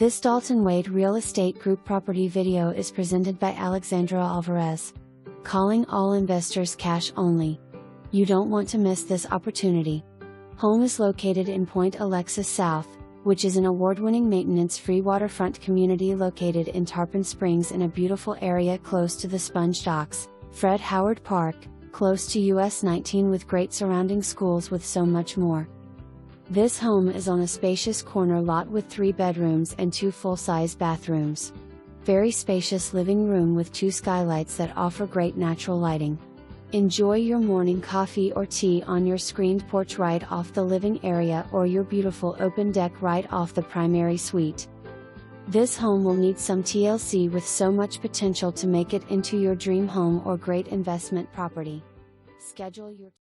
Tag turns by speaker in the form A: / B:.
A: This Dalton Wade Real Estate Group property video is presented by Alexandra Alvarez. Calling all investors cash only. You don't want to miss this opportunity. Home is located in Pointe Alexis South, which is an award-winning maintenance-free waterfront community located in Tarpon Springs in a beautiful area close to the Sponge Docks, Fred Howard Park, close to US 19 with great surrounding schools with so much more. This home is on a spacious corner lot with 3 bedrooms and 2 full-size bathrooms. Very spacious living room with 2 skylights that offer great natural lighting. Enjoy your morning coffee or tea on your screened porch right off the living area or your beautiful open deck right off the primary suite. This home will need some TLC with so much potential to make it into your dream home or great investment property. Schedule your